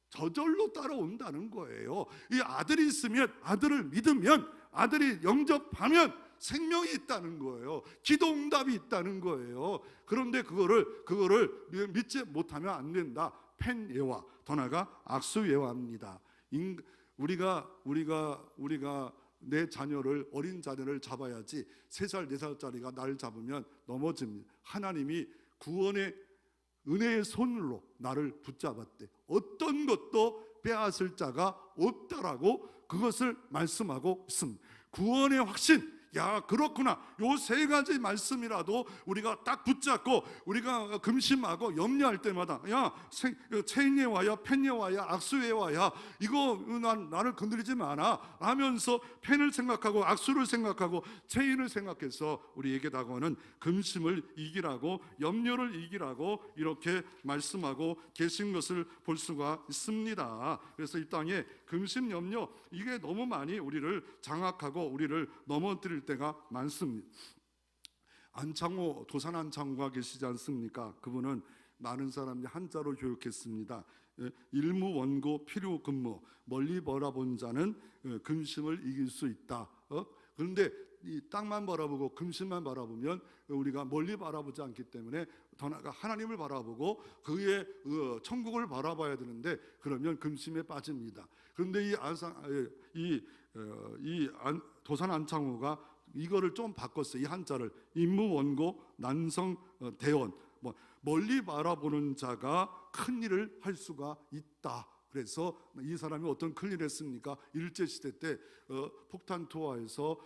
저절로 따라온다는 거예요. 이 아들이 있으면, 아들을 믿으면, 아들이 영접하면 생명이 있다는 거예요. 기도 응답이 있다는 거예요. 그런데 그거를 믿지 못하면 안 된다. 펜 예화, 더 나아가 악수 예화입니다. 우리가 내 자녀를, 어린 자녀를 잡아야지 3살 4살짜리가 나를 잡으면 넘어집니다. 하나님이 구원의 은혜의 손으로 나를 붙잡았대. 어떤 것도 빼앗을 자가 없다라고 그것을 말씀하고 있습니다. 구원의 확신, 그렇구나. 요 3가지 말씀이라도 우리가 딱 붙잡고 우리가 금심하고 염려할 때마다 체인에 와야 펜에 와야 악수에 와야 이거 나를 건드리지 마라 하면서 펜을 생각하고 악수를 생각하고 체인을 생각해서 우리에게 다가오는 금심을 이기라고, 염려를 이기라고 이렇게 말씀하고 계신 것을 볼 수가 있습니다. 그래서 이 땅에 금심, 염려, 이게 너무 많이 우리를 장악하고 우리를 넘어뜨릴 때가 많습니다. 도산 안창호가 계시지 않습니까? 그분은 많은 사람들이 한자로 교육했습니다. 일무원고 필요근무, 멀리 바라본 자는 근심을 이길 수 있다. 그런데 이 땅만 바라보고 근심만 바라보면 우리가 멀리 바라보지 않기 때문에 더 나아가 하나님을 바라보고 그의 천국을 바라봐야 되는데 그러면 근심에 빠집니다. 그런데 도산 안창호가 이거를 좀 바꿨어요. 이 한자를 임무원고 난성 대원, 멀리 바라보는 자가 큰 일을 할 수가 있다. 그래서 이 사람이 어떤 큰 일을 했습니까? 일제시대 때 폭탄 투하에서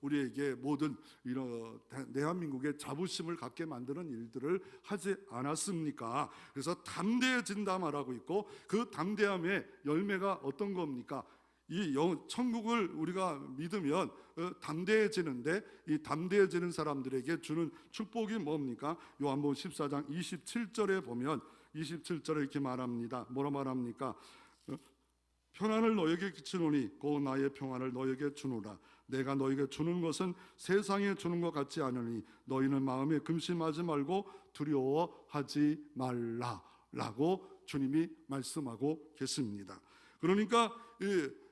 우리에게 모든 이런 대한민국의 자부심을 갖게 만드는 일들을 하지 않았습니까? 그래서 담대해진다 말하고 있고, 그 담대함의 열매가 어떤 겁니까? 이 천국을 우리가 믿으면 담대해지는데, 이 담대해지는 사람들에게 주는 축복이 뭡니까? 요한복음 14장 27절에 보면 27절에 이렇게 말합니다. 뭐라 말합니까? 평안을 너에게 끼치노니 곧 나의 평안을 너에게 주노라. 내가 너에게 주는 것은 세상에 주는 것 같지 않으니 너희는 마음에 근심하지 말고 두려워하지 말라 라고 주님이 말씀하고 계십니다. 그러니까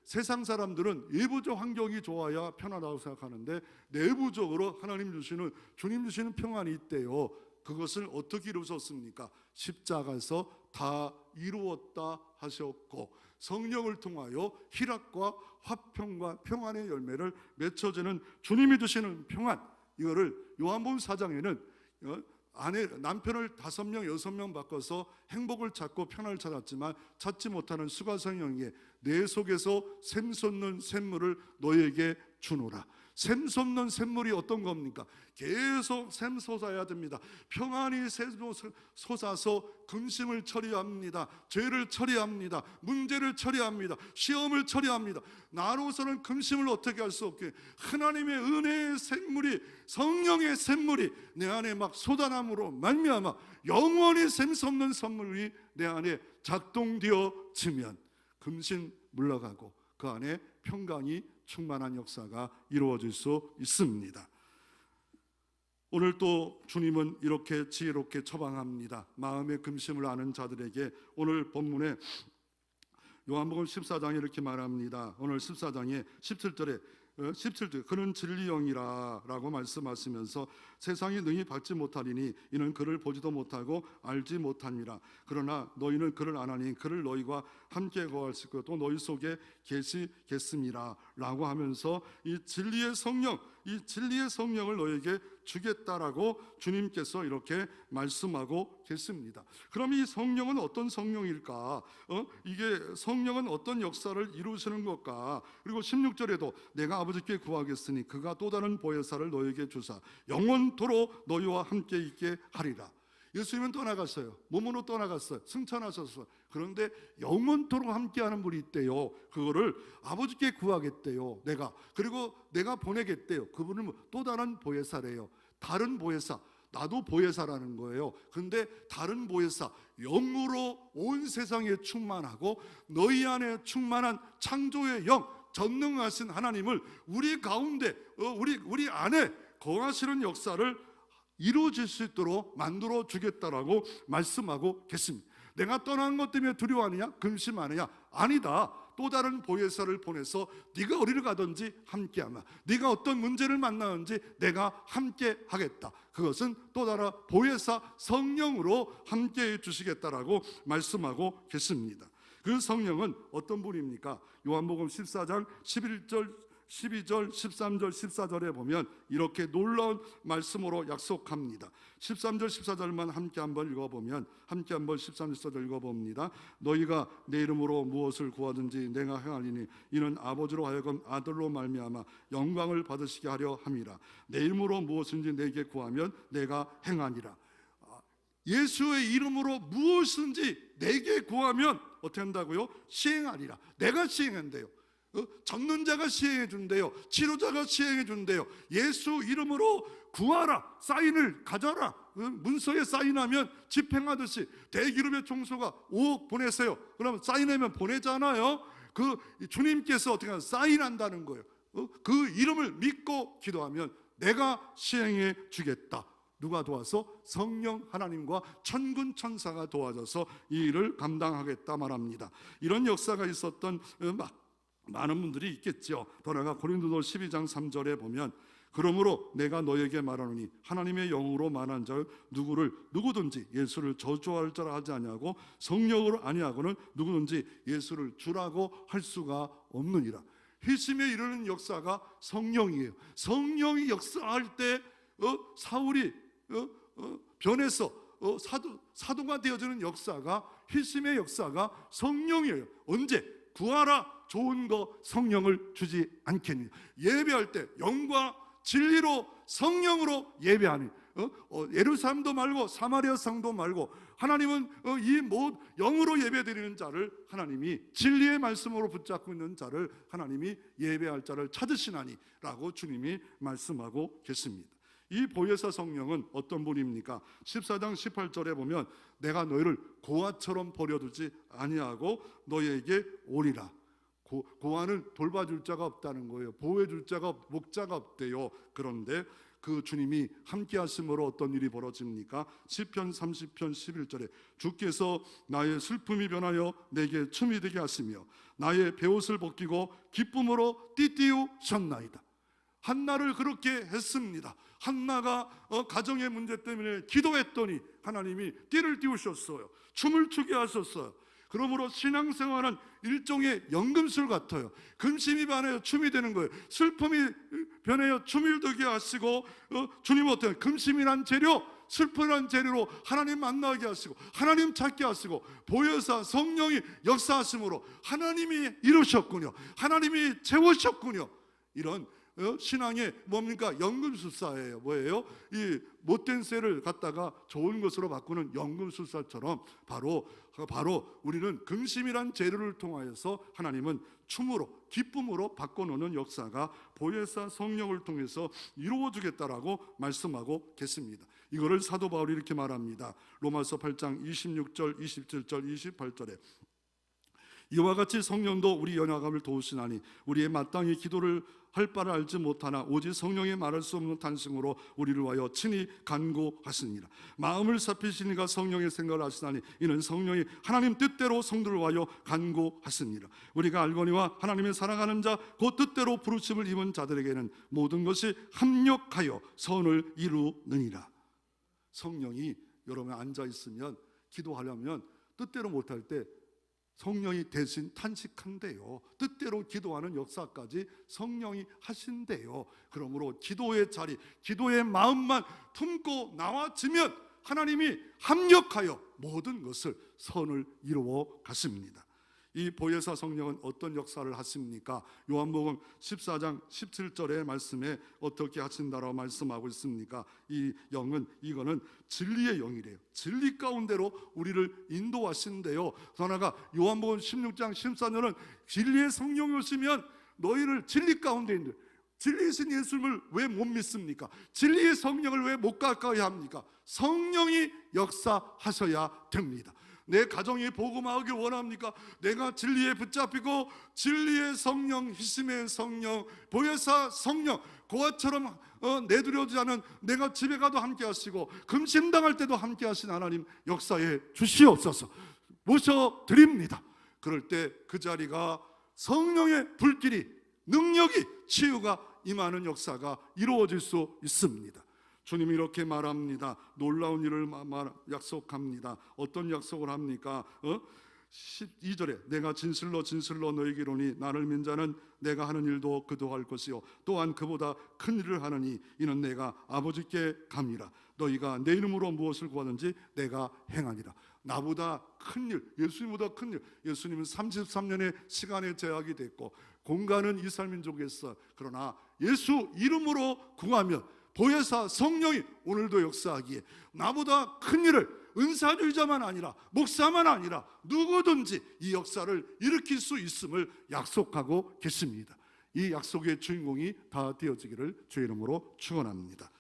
세상 사람들은 외부적 환경이 좋아야 편안하다고 생각하는데 내부적으로 하나님 주시는, 주님 주시는 평안이 있대요. 그것을 어떻게 이루셨습니까? 십자가에서 다 이루었다 하셨고, 성령을 통하여 희락과 화평과 평안의 열매를 맺혀지는 주님이 주시는 평안, 이거를 요한복음 4장에는 남편을 5명 6명 바꿔서 행복을 찾고 평안을 찾았지만 찾지 못하는 수가성령에게 내 속에서 샘솟는 샘물을 너에게 주노라. 샘솟는 샘물이 어떤 겁니까? 계속 샘솟아야 됩니다. 평안이 샘솟아서 근심을 처리합니다. 죄를 처리합니다. 문제를 처리합니다. 시험을 처리합니다. 나로서는 근심을 어떻게 할 수 없게 하나님의 은혜의 샘물이, 성령의 샘물이 내 안에 막 쏟아남으로 말미암아 영원히 샘솟는 선물이 내 안에 작동되어지면 근심 물러가고 그 안에 평강이 충만한 역사가 이루어질 수 있습니다. 오늘 또 주님은 이렇게 지혜롭게 처방합니다. 마음의 근심을 아는 자들에게 오늘 본문에 요한복음 14장에 이렇게 말합니다. 오늘 14장에 17절에 그는 진리영이라 라고 말씀하시면서 세상이 능히 받지 못하리니 이는 그를 보지도 못하고 알지 못하니라. 그러나 너희는 그를 아나니 그를 너희와 함께 거할 수 있고 또 너희 속에 계시겠음이라 라고 하면서 이 진리의 성령을 너희에게 주겠다라고 주님께서 이렇게 말씀하고 계십니다. 그럼 이 성령은 어떤 성령일까? 이게 성령은 어떤 역사를 이루시는 것까? 그리고 16절에도 내가 아버지께 구하겠으니 그가 또 다른 보혜사를 너희에게 주사 영원토록 너희와 함께 있게 하리라. 예수님은 떠나갔어요. 몸으로 떠나갔어요. 승천하셨어요. 그런데 영원토록 함께하는 분이 있대요. 그거를 아버지께 구하겠대요. 그리고 내가 보내겠대요. 그분은 또 다른 보혜사래요. 다른 보혜사, 나도 보혜사라는 거예요. 그런데 다른 보혜사, 영으로 온 세상에 충만하고 너희 안에 충만한 창조의 영, 전능하신 하나님을 우리 가운데, 우리 안에 거하시는 역사를 이루어질 수 있도록 만들어 주겠다라고 말씀하고 계십니다. 내가 떠난 것 때문에 두려워하느냐? 근심하느냐? 아니다. 또 다른 보혜사를 보내서 네가 어디를 가든지 함께하마. 네가 어떤 문제를 만나든지 내가 함께 하겠다. 그것은 또 다른 보혜사 성령으로 함께해 주시겠다라고 말씀하고 계십니다. 그 성령은 어떤 분입니까? 요한복음 14장 11절 12절, 13절, 14절에 보면 이렇게 놀라운 말씀으로 약속합니다. 13절, 14절만 함께 한번 읽어보면, 함께 한번 13절, 14절 읽어봅니다. 너희가 내 이름으로 무엇을 구하든지 내가 행하리니 이는 아버지로 하여금 아들로 말미암아 영광을 받으시게 하려 함이라. 내 이름으로 무엇인지 내게 구하면 내가 행하니라. 예수의 이름으로 무엇인지 내게 구하면 어떻게 한다고요? 시행하리라. 내가 시행한대요. 전는 자가 시행해 준대요. 치료자가 시행해 준대요. 예수 이름으로 구하라. 사인을 가져라. 문서에 사인하면 집행하듯이 대기름의 총수가 5억 보내세요. 그러면 사인하면 보내잖아요. 그 주님께서 어떻게 하면 사인한다는 거예요. 그 이름을 믿고 기도하면 내가 시행해 주겠다. 누가 도와서? 성령 하나님과 천군 천사가 도와줘서 이 일을 감당하겠다 말합니다. 이런 역사가 있었던 많은 분들이 있겠죠. 더 나아가 고린도서 12장 3절에 보면 그러므로 내가 너에게 말하노니 하나님의 영으로 말한 자 누구든지 예수를 저주할 자라 하지 아니하고 성령으로 아니하고는 누구든지 예수를 주라고 할 수가 없느니라. 회심에 이르는 역사가 성령이에요. 성령이 역사할 때 사울이 변해서 사도가 되어지는 역사가, 회심의 역사가 성령이에요. 언제? 구하라 좋은 거 성령을 주지 않겠느냐. 예배할 때 영과 진리로 성령으로 예배하니 예루살렘도 말고 사마리아 성도 말고 하나님은 이 영으로 예배드리는 자를 하나님이 진리의 말씀으로 붙잡고 있는 자를 하나님이 예배할 자를 찾으시나니 라고 주님이 말씀하고 계십니다. 이 보혜사 성령은 어떤 분입니까? 14장 18절에 보면 내가 너희를 고아처럼 버려두지 아니하고 너희에게 오리라. 고아는 돌봐줄 자가 없다는 거예요. 보호해줄 자가, 목자가 없대요. 그런데 그 주님이 함께 하심으로 어떤 일이 벌어집니까? 시편 30편 11절에 주께서 나의 슬픔이 변하여 내게 춤이 되게 하시며 나의 베옷을 벗기고 기쁨으로 띠띠우셨나이다. 한나를 그렇게 했습니다. 한나가 가정의 문제 때문에 기도했더니 하나님이 띠를 띄우셨어요. 춤을 추게 하셨어요. 그러므로 신앙생활은 일종의 연금술 같아요. 금심이 변하여 춤이 되는 거예요. 슬픔이 변하여 춤을 되게 하시고 주님 어때요? 금심이란 재료, 슬픔이란 재료로 하나님 만나게 하시고 하나님 찾게 하시고 보혜사 성령이 역사하심으로 하나님이 이루셨군요. 하나님이 채우셨군요. 이런 신앙의 뭡니까? 연금술사예요. 뭐예요? 이 못된 쇠를 갖다가 좋은 것으로 바꾸는 연금술사처럼 바로 우리는 금심이란 재료를 통하여서 하나님은 춤으로 기쁨으로 바꿔놓는 역사가 보혜사 성령을 통해서 이루어지겠다라고 말씀하고 계십니다. 이거를 사도 바울이 이렇게 말합니다. 로마서 8장 26절 27절 28절에 이와 같이 성령도 우리 연약함을 도우시나니 우리의 마땅히 기도를 할 바를 알지 못하나 오직 성령의 말할 수 없는 탄식으로 우리를 위하여 친히 간구하시니라. 마음을 살피시니가 성령의 생각을 하시나니 이는 성령이 하나님 뜻대로 성도를 위하여 간구하시니라. 우리가 알거니와 하나님의 사랑하는 자 곧 뜻대로 부르심을 입은 자들에게는 모든 것이 합력하여 선을 이루느니라. 성령이 여러분 앉아 있으면 기도하려면 뜻대로 못할 때 성령이 대신 탄식한대요. 뜻대로 기도하는 역사까지 성령이 하신대요. 그러므로 기도의 자리, 기도의 마음만 품고 나와지면 하나님이 합력하여 모든 것을 선을 이루어 가십니다. 이 보혜사 성령은 어떤 역사를 하십니까? 요한복음 14장 17절의 말씀에 어떻게 하신다라고 말씀하고 있습니까? 이 영은 이거는 진리의 영이래요. 진리 가운데로 우리를 인도하신대요. 하나가 요한복음 16장 14절은 진리의 성령이 오시면 너희를 진리 가운데 인도해. 진리이신 예수님을 왜 못 믿습니까? 진리의 성령을 왜 못 가까이 합니까? 성령이 역사하셔야 됩니다. 내 가정이 복음하길 원합니까? 내가 진리에 붙잡히고 진리의 성령, 희심의 성령, 보혜사 성령 고아처럼 내두려지 않은 내가 집에 가도 함께 하시고 금심당할 때도 함께 하신 하나님 역사에 주시옵소서 모셔드립니다. 그럴 때 그 자리가 성령의 불길이, 능력이, 치유가 임하는 역사가 이루어질 수 있습니다. 주님이 이렇게 말합니다. 놀라운 일을 약속합니다. 어떤 약속을 합니까? 12절에 내가 진실로 너에게 이르노니 나를 믿는 자는 내가 하는 일도 그도 할 것이요 또한 그보다 큰 일을 하느니 이는 내가 아버지께 감이라. 너희가 내 이름으로 무엇을 구하든지 내가 행하니라. 나보다 큰 일, 예수님보다 큰 일. 예수님은 33년의 시간의 제약이 됐고 공간은 이스라엘 민족에서, 그러나 예수 이름으로 구하면 보혜사 성령이 오늘도 역사하기에 나보다 큰 일을 은사주의자만 아니라 목사만 아니라 누구든지 이 역사를 일으킬 수 있음을 약속하고 계십니다. 이 약속의 주인공이 다 되어지기를 주의 이름으로 축원합니다.